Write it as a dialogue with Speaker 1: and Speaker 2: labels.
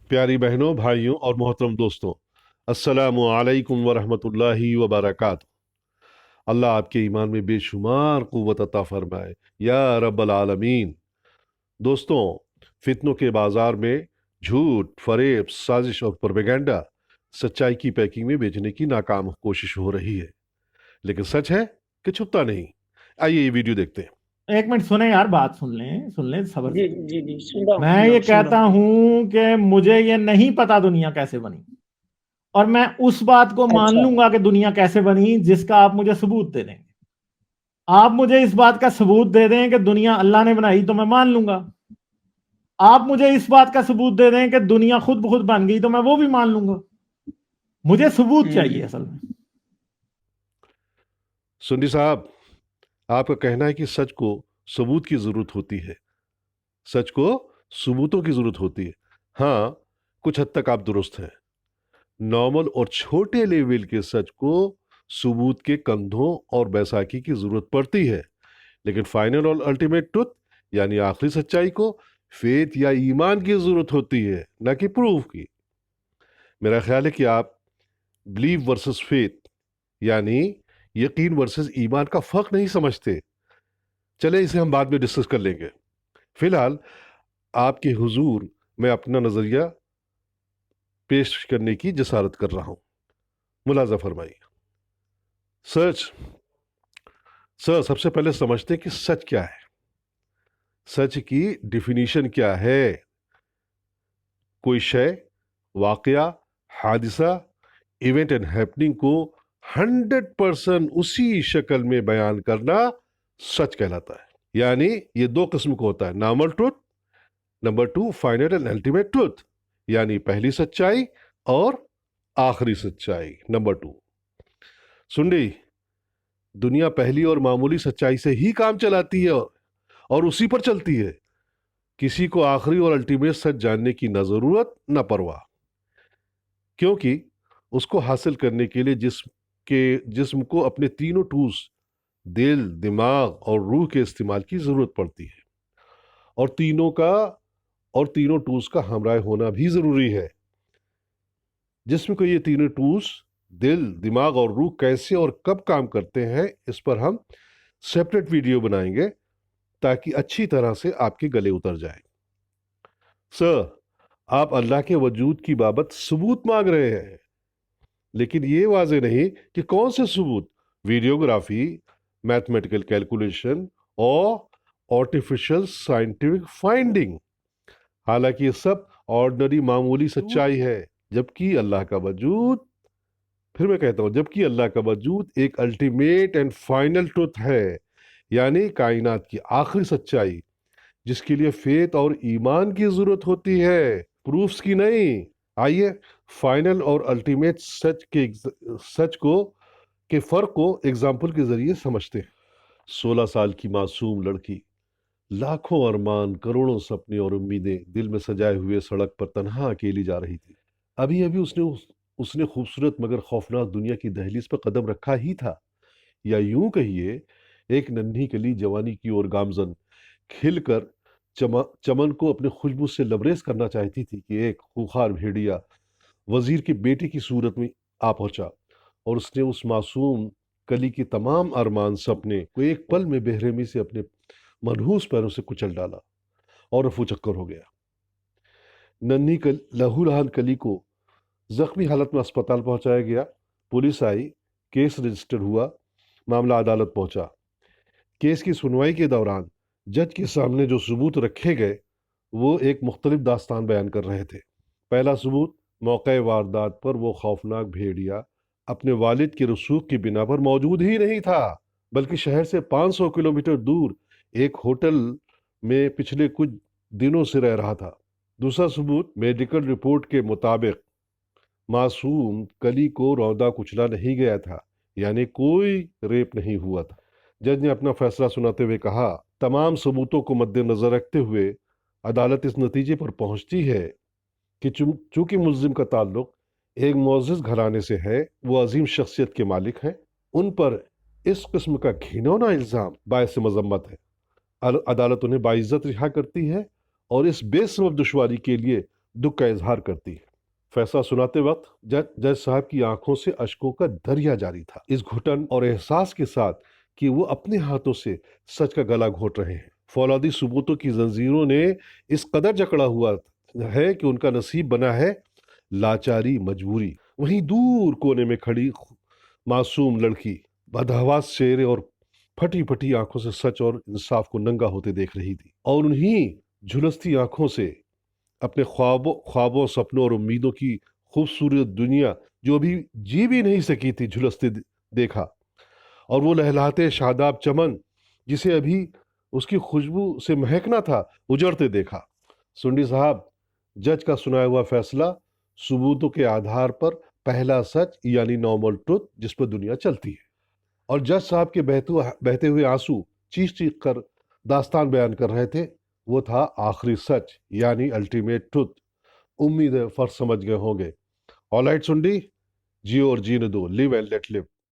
Speaker 1: प्यारी बहनों, भाइयों और मोहतरम दोस्तों, अस्सलामु अलैकुम वरहमतुल्लाहि वबरकातुहू। अल्लाह आपके ईमान में बेशुमार क़ुव्वत अता फरमाए या रब्बल आलमीन। दोस्तों, फितनों के बाजार में झूठ, फरेब, साजिश और प्रोपेगेंडा सच्चाई की पैकिंग में बेचने की नाकाम कोशिश हो रही है, लेकिन सच है कि छुपता नहीं। आइए ये वीडियो देखते हैं।
Speaker 2: एक मिनट सुने यार, बात सुन लें सब्र
Speaker 3: जी
Speaker 2: से।
Speaker 3: जी जी, सुन रहा हूँ
Speaker 2: मैं
Speaker 3: सुन रहा
Speaker 2: ये
Speaker 3: हूँ सुन रहा
Speaker 2: कहता हूं कि मुझे ये नहीं पता दुनिया कैसे बनी, और मैं उस बात को
Speaker 3: हूँ।
Speaker 2: मान
Speaker 3: अच्छा।
Speaker 2: लूंगा कि दुनिया कैसे बनी जिसका आप मुझे सबूत दे देंगे। आप मुझे इस बात का सबूत दे दें कि दुनिया अल्लाह ने बनाई तो मैं मान लूंगा। आप मुझे इस बात का सबूत दे दें कि दुनिया खुद ब खुद बन गई तो मैं वो भी मान लूंगा। मुझे सबूत चाहिए असल में।
Speaker 1: सुन्नी साहब, आपका कहना है कि सच को सबूत की ज़रूरत होती है। सच को सबूतों की ज़रूरत होती है। हाँ, कुछ हद तक आप दुरुस्त हैं। नॉर्मल और छोटे लेवल के सच को सबूत के कंधों और बैसाखी की ज़रूरत पड़ती है, लेकिन फाइनल और अल्टीमेट ट्रुथ यानी आखिरी सच्चाई को फेथ या ईमान की ज़रूरत होती है, न कि प्रूफ की। मेरा ख्याल है कि आप बिलीव वर्सेस फेथ यानी यकीन वर्सेस ईमान का फ़र्क नहीं समझते। चले इसे हम बाद में डिस्कस कर लेंगे। फिलहाल आपके हुजूर मैं अपना नज़रिया पेश करने की जसारत कर रहा हूँ। मुलाजा फरमाइए। सच सर, सबसे पहले समझते हैं कि सच क्या है। सच की डिफिनीशन क्या है? कोई शय, वाकया, हादिसा, इवेंट एंड हैपनिंग को 100% उसी शक्ल में बयान करना सच कहलाता है। यानी ये दो किस्म का होता है, normal truth, number 2 final and ultimate truth, यानी पहली सच्चाई और आखिरी सच्चाई, नंबर 2। सुन, दुनिया पहली और मामूली सच्चाई से ही काम चलाती है और उसी पर चलती है। किसी को आखिरी और अल्टीमेट सच जानने की न जरूरत न परवाह, क्योंकि उसको हासिल करने के लिए जिस्म को अपने तीनों टूल्स दिल, दिमाग और रूह के इस्तेमाल की जरूरत पड़ती है, और तीनों टूल्स का हमराह होना भी जरूरी है। जिस्म को ये तीनों टूल्स दिल, दिमाग और रूह कैसे और कब काम करते हैं, इस पर हम सेपरेट वीडियो बनाएंगे ताकि अच्छी तरह से आपके गले उतर जाए। सर, आप अल्लाह के वजूद की बाबत सबूत मांग रहे हैं, लेकिन ये वाजे नहीं कि कौन से सबूत। वीडियोग्राफी, मैथमेटिकल कैलकुलेशन और आर्टिफिशियल साइंटिफिक फाइंडिंग। हालांकि ये सब ऑर्डिनरी मामूली सच्चाई है, जबकि अल्लाह का वजूद फिर मैं कहता हूँ, जबकि अल्लाह का वजूद एक अल्टीमेट एंड फाइनल ट्रुथ है, यानी कायनात की आखिरी सच्चाई, जिसके लिए फेथ और ईमान की जरूरत होती है, प्रूफ्स की नहीं। आइए फाइनल और अल्टीमेट सच को के फर्क को एग्जाम्पल के जरिए समझते हैं। 16 साल की मासूम लड़की, लाखों अरमान, करोड़ों सपने और उम्मीदें दिल में सजाए हुए सड़क पर तन्हा अकेली जा रही थी। अभी अभी उसने खूबसूरत मगर खौफनाक दुनिया की दहलीज पर कदम रखा ही था, या यूं कहिए एक नन्ही कली जवानी की ओर गामजन खिलकर चमन को अपने खुशबू से लबरेज करना चाहती थी कि एक खूंखार भेड़िया वजीर के बेटे की सूरत में आ पहुंचा, और उसने उस मासूम कली की तमाम अरमान सपने को एक पल में बेरहमी से अपने मनहूस पैरों से कुचल डाला और रफू चक्कर हो गया। नन्ही लहूलुहान कली को जख्मी हालत में अस्पताल पहुंचाया गया। पुलिस आई, केस रजिस्टर हुआ, मामला अदालत पहुंचा। केस की सुनवाई के दौरान जज के सामने जो सबूत रखे गए वो एक मुख्तलिफ दास्तान बयान कर रहे थे। पहला सबूत, मौके वारदात पर वो खौफनाक भेड़िया अपने वालिद के रसूख की बिना पर मौजूद ही नहीं था, बल्कि शहर से 500 किलोमीटर दूर एक होटल में पिछले कुछ दिनों से रह रहा था। दूसरा सबूत, मेडिकल रिपोर्ट के मुताबिक मासूम कली को रौंदा कुचला नहीं गया था, यानी कोई रेप नहीं हुआ था। जज ने अपना फैसला सुनाते हुए कहा, तमाम सबूतों को मद्देनजर रखते हुए अदालत इस नतीजे पर पहुंचती है कि चूंकि मुल्जिम का ताल्लुक एक मुअज़्ज़ज़ घराने से है, वो अजीम शख्सियत के मालिक हैं, उन पर इस किस्म का घिनौना इल्ज़ाम बायस मजम्मत है। अदालत उन्हें बाइज्जत रिहा करती है और इस बेसबब दुश्वारी के लिए दुख का इजहार करती है। फैसला सुनाते वक्त जज साहब की आंखों से अश्कों का दरिया जारी था, इस घुटन और एहसास के साथ कि वो अपने हाथों से सच का गला घोंट रहे हैं। फौलादी सबूतों की जंजीरों ने इस कदर जकड़ा हुआ है कि उनका नसीब बना है लाचारी, मजबूरी। वहीं दूर कोने में खड़ी मासूम लड़की बदहवास चेहरे और फटी फटी आंखों से सच और इंसाफ को नंगा होते देख रही थी, और उन्हीं झुलसती आंखों से अपने ख्वाबों, सपनों और उम्मीदों की खूबसूरत दुनिया जो अभी जी भी नहीं सकी थी झुलसते देखा, और वो लहलहाते शादाब चमन जिसे अभी उसकी खुशबू से महकना था उजड़ते देखा। सुंडी साहब, जज का सुनाया हुआ फैसला सबूतों के आधार पर पहला सच यानी नॉर्मल ट्रुथ जिस पर दुनिया चलती है, और जज साहब के बहते हुए आंसू चीख चीख कर दास्तान बयान कर रहे थे, वो था आखिरी सच यानी अल्टीमेट ट्रुथ। उम्मीद है फर्ज समझ गए होंगे। ऑलराइट सुंडी, जियो और जीने दो, लिव एंड लेट लिव।